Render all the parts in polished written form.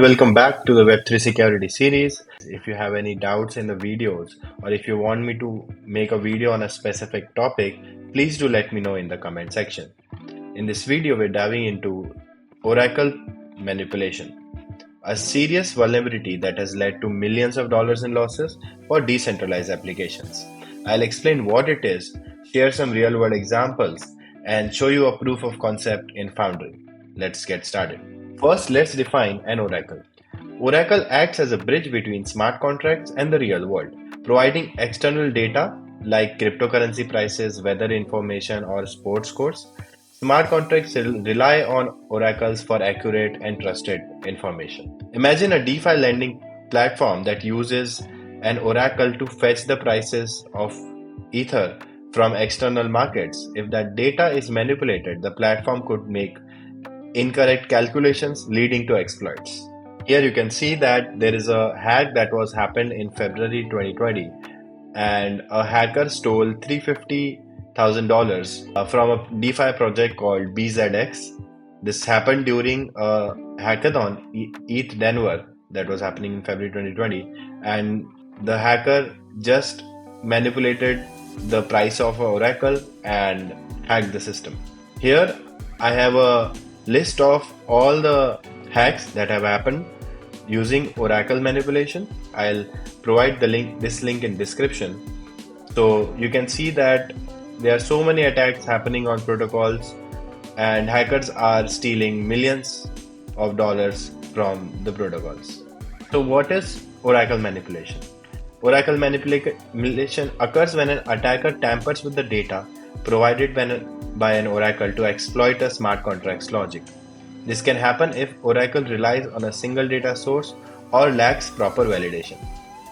Welcome back to the Web3 Security series. If you have any doubts in the videos or if you want me to make a video on a specific topic, please do let me know in the comment section. In this video, we're diving into Oracle manipulation, a serious vulnerability that has led to millions of dollars in losses for decentralized applications. I'll explain what it is, share some real world examples, and show you a proof of concept in Foundry. Let's get started. First, let's define an oracle. Oracle acts as a bridge between smart contracts and the real world, providing external data like cryptocurrency prices, weather information, or sports scores. Smart contracts rely on oracles for accurate and trusted information. Imagine a DeFi lending platform that uses an oracle to fetch the prices of Ether from external markets. If that data is manipulated, the platform could make incorrect calculations leading to exploits. Here you can see that there is a hack that was happened in February 2020 and a hacker stole $350,000 from a DeFi project called BZX. This happened during a hackathon ETH Denver that was happening in February 2020, and the hacker just manipulated the price of an oracle and hacked the system. Here I have a list of all the hacks that have happened using oracle manipulation. I'll provide this link in description, so you can see that there are so many attacks happening on protocols and hackers are stealing millions of dollars from the protocols. So what is oracle manipulation? Oracle manipulation occurs when an attacker tampers with the data provided by an oracle to exploit a smart contract's logic. This can happen if oracle relies on a single data source or lacks proper validation.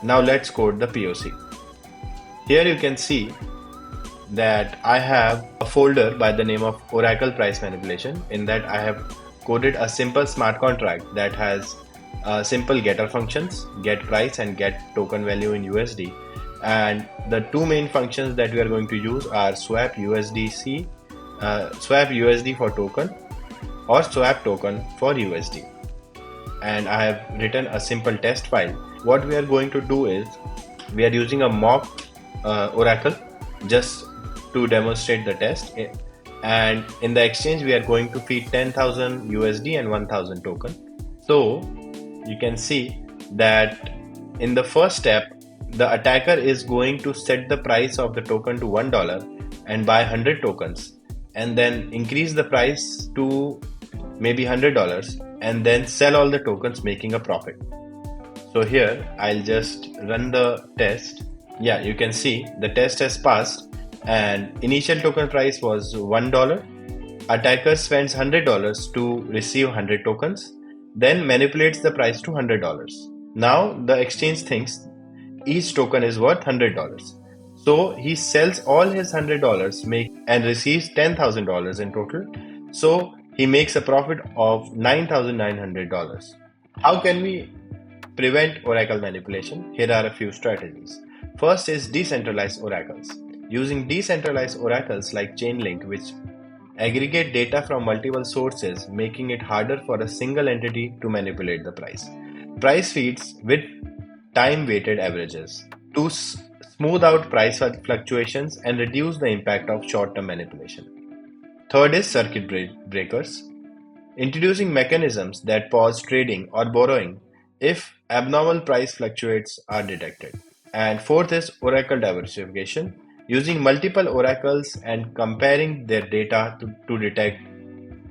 Now let's code the POC. Here you can see that I have a folder by the name of Oracle Price Manipulation. In that I have coded a simple smart contract that has simple getter functions, get price and get token value in USD. And the two main functions that we are going to use are swap USD for token or swap token for USD. And I have written a simple test file. What we are going to do is we are using a mock oracle just to demonstrate the test. And in the exchange, we are going to feed 10,000 USD and 1,000 token. So you can see that in the first step, the attacker is going to set the price of the token to $1 and buy 100 tokens, and then increase the price to maybe $100 and then sell all the tokens, making a profit. So here I'll just run the test. Yeah, you can see the test has passed and initial token price was $1. Attacker spends $100 to receive 100 tokens, then manipulates the price to $100. Now the exchange thinks each token is worth $100. So he sells all his $100 and receives $10,000 in total. So he makes a profit of $9,900. How can we prevent oracle manipulation? Here are a few strategies. First is decentralized oracles. Using decentralized oracles like Chainlink, which aggregate data from multiple sources, making it harder for a single entity to manipulate the price. Price feeds with time-weighted averages to smooth out price fluctuations and reduce the impact of short-term manipulation. Third is circuit breakers, introducing mechanisms that pause trading or borrowing if abnormal price fluctuates are detected. And fourth is oracle diversification, using multiple oracles and comparing their data to detect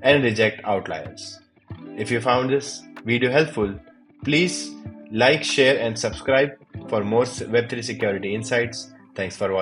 and reject outliers. If you found this video helpful, please like, share and subscribe for more Web3 security insights. Thanks for watching.